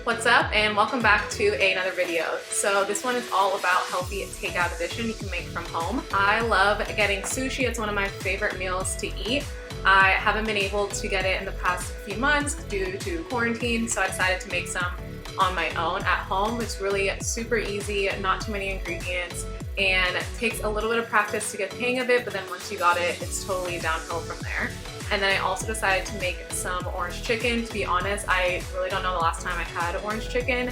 What's up, and welcome back to another video. So this one is all about healthy takeout edition you can make from home. I love getting sushi. It's one of my favorite meals to eat. I haven't been able to get it in the past few months due to quarantine, so I decided to make some on my own at home. It's really super easy, not too many ingredients, and it takes a little bit of practice to get the hang of it, but then once you got it, it's totally downhill from there. And then I also decided to make some orange chicken. To be honest, I really don't know the last time I had orange chicken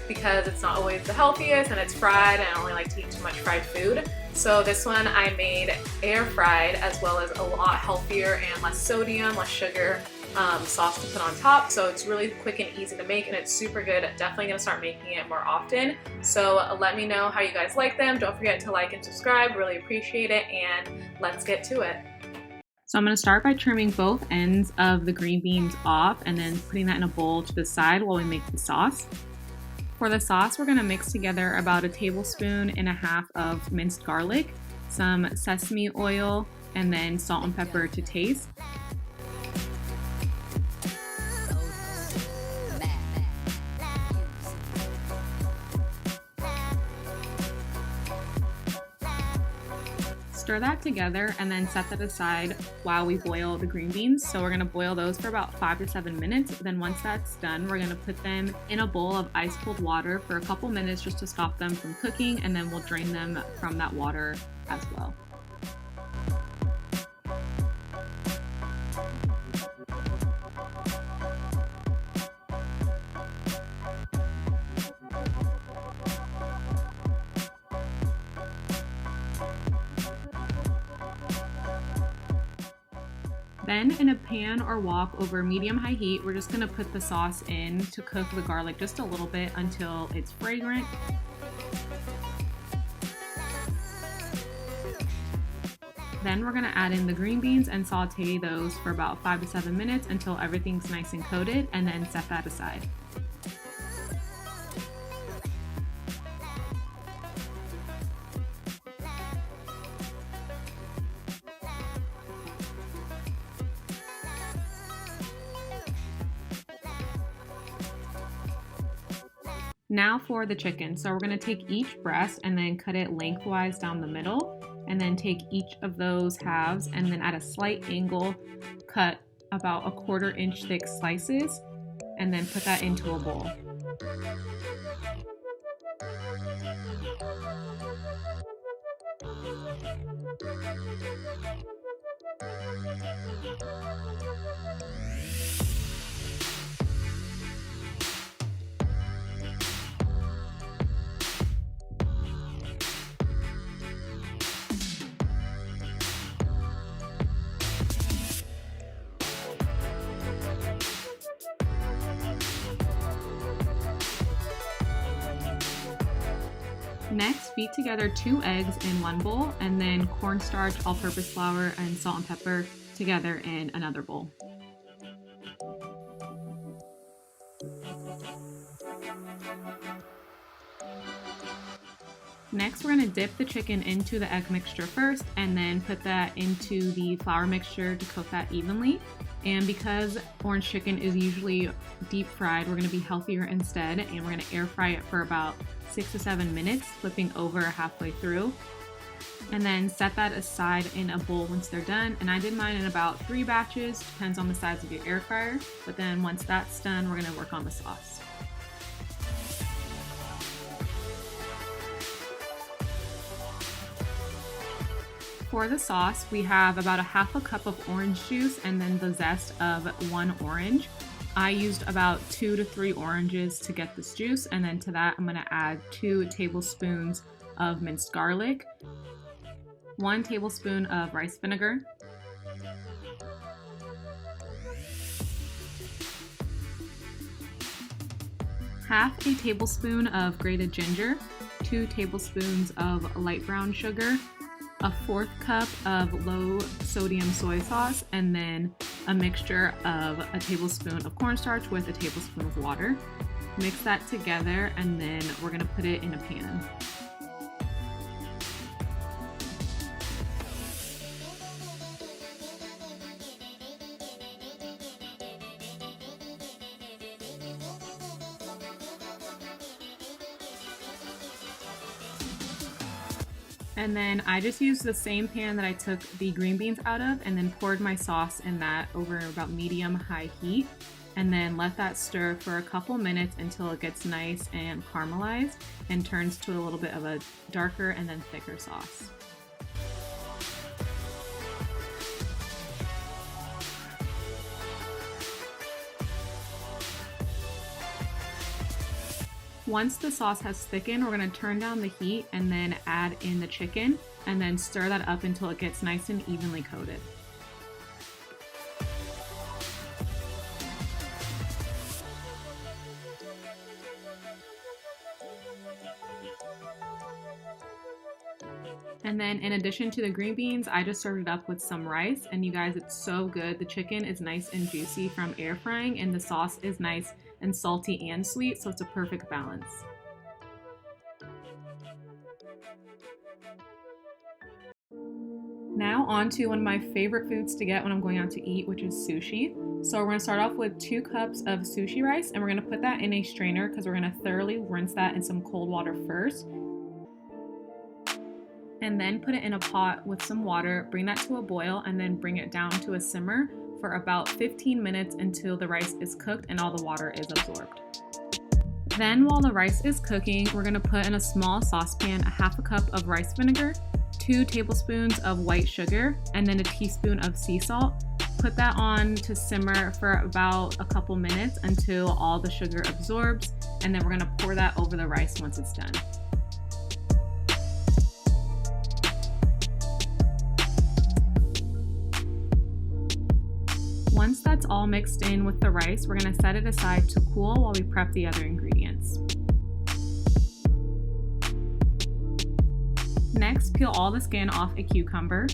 because it's not always the healthiest and it's fried and I don't really like to eat too much fried food. So this one I made air fried, as well as a lot healthier and less sodium, less sugar sauce to put on top. So it's really quick and easy to make, and it's super good. Definitely gonna start making it more often. So let me know how you guys like them. Don't forget to like and subscribe, really appreciate it, and let's get to it. So I'm going to start by trimming both ends of the green beans off and then putting that in a bowl to the side while we make the sauce. For the sauce, we're going to mix together about 1.5 tablespoons of minced garlic, some sesame oil, and then salt and pepper to taste. Stir that together and then set that aside while we boil the green beans. So we're gonna boil those for about 5 to 7 minutes. Then once that's done, we're gonna put them in a bowl of ice cold water for a couple minutes just to stop them from cooking, and then we'll drain them from that water as well. Then in a pan or wok over medium-high heat, we're just gonna put the sauce in to cook the garlic just a little bit until it's fragrant. Then we're gonna add in the green beans and saute those for about 5 to 7 minutes until everything's nice and coated, and then set that aside. Now for the chicken. So we're going to take each breast and then cut it lengthwise down the middle, and then take each of those halves and then at a slight angle cut about 1/4 inch thick slices, and then put that into a bowl. Next, beat together 2 eggs in one bowl, and then cornstarch, all-purpose flour, and salt and pepper together in another bowl. Next, we're going to dip the chicken into the egg mixture first, and then put that into the flour mixture to coat that evenly. And because orange chicken is usually deep fried, we're going to be healthier instead, and we're going to air fry it for about 6 to 7 minutes, flipping over halfway through. And then set that aside in a bowl once they're done. And I did mine in about 3 batches, depends on the size of your air fryer. But then once that's done, we're going to work on the sauce. For the sauce, we have about 1/2 cup of orange juice and then the zest of 1 orange. I used about 2 to 3 oranges to get this juice, and then to that I'm going to add 2 tablespoons of minced garlic, 1 tablespoon of rice vinegar, half a tablespoon of grated ginger, 2 tablespoons of light brown sugar, 1/4 cup of low-sodium soy sauce, and then a mixture of 1 tablespoon of cornstarch with 1 tablespoon of water. Mix that together, and then we're going to put it in a pan. And then I just used the same pan that I took the green beans out of and then poured my sauce in that over about medium-high heat. And then let that stir for a couple minutes until it gets nice and caramelized and turns to a little bit of a darker and then thicker sauce. Once the sauce has thickened, we're going to turn down the heat and then add in the chicken and then stir that up until it gets nice and evenly coated. And then in addition to the green beans, I just served it up with some rice, and you guys, it's so good. The chicken is nice and juicy from air frying, and the sauce is nice and salty and sweet, so it's a perfect balance. Now on to one of my favorite foods to get when I'm going out to eat, which is sushi. So we're going to start off with 2 cups of sushi rice, and we're going to put that in a strainer because we're going to thoroughly rinse that in some cold water first. And then put it in a pot with some water, bring that to a boil, and then bring it down to a simmer for about 15 minutes until the rice is cooked and all the water is absorbed. Then while the rice is cooking, we're going to put in a small saucepan a half a cup of rice vinegar, 2 tablespoons of white sugar, and then a teaspoon of sea salt. Put that on to simmer for about a couple minutes until all the sugar absorbs, and then we're going to pour that over the rice once it's done. Once that's all mixed in with the rice, we're going to set it aside to cool while we prep the other ingredients. Next, peel all the skin off a cucumber.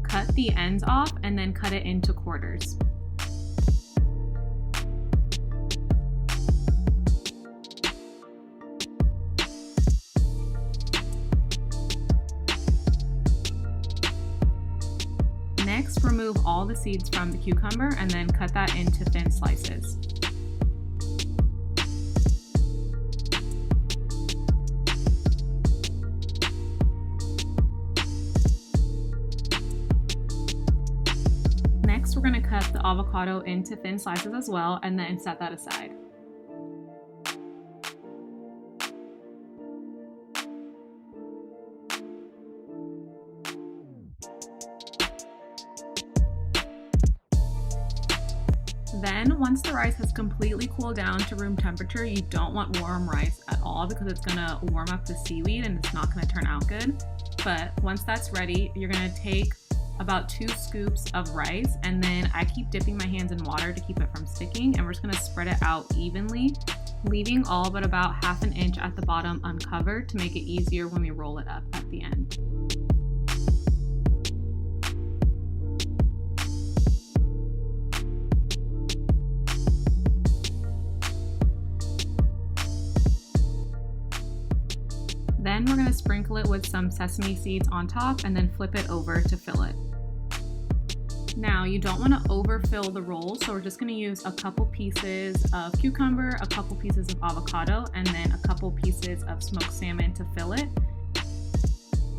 Cut the ends off and then cut it into quarters. Next, remove all the seeds from the cucumber and then cut that into thin slices. Next, we're going to cut the avocado into thin slices as well and then set that aside. Then, once the rice has completely cooled down to room temperature, you don't want warm rice at all because it's gonna warm up the seaweed and it's not gonna turn out good. But once that's ready, you're gonna take about 2 scoops of rice, and then I keep dipping my hands in water to keep it from sticking, and we're just gonna spread it out evenly, leaving all but about ½ an inch at the bottom uncovered to make it easier when we roll it up at the end. Then we're going to sprinkle it with some sesame seeds on top and then flip it over to fill it. Now you don't want to overfill the roll, so we're just going to use a couple pieces of cucumber, a couple pieces of avocado, and then a couple pieces of smoked salmon to fill it.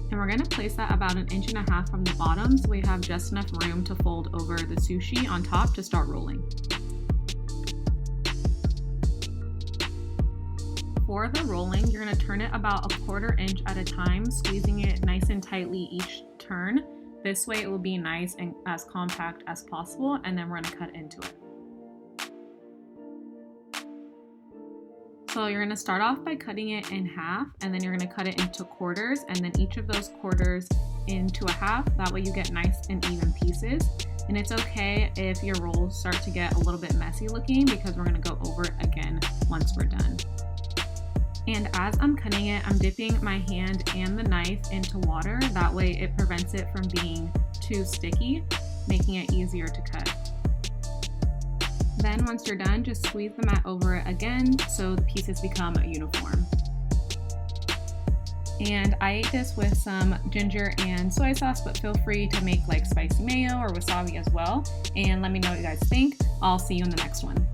And we're going to place that about 1.5 inches from the bottom so we have just enough room to fold over the sushi on top to start rolling. For the rolling, you're going to turn it about 1/4 inch at a time, squeezing it nice and tightly each turn. This way it will be nice and as compact as possible, and then we're going to cut into it. So you're going to start off by cutting it in half, and then you're going to cut it into quarters, and then each of those quarters into a half. That way you get nice and even pieces. And it's okay if your rolls start to get a little bit messy looking because we're going to go over it again once we're done. And as I'm cutting it, I'm dipping my hand and the knife into water. That way it prevents it from being too sticky, making it easier to cut. Then once you're done, just squeeze the mat over it again so the pieces become uniform. And I ate this with some ginger and soy sauce, but feel free to make like spicy mayo or wasabi as well. And let me know what you guys think. I'll see you in the next one.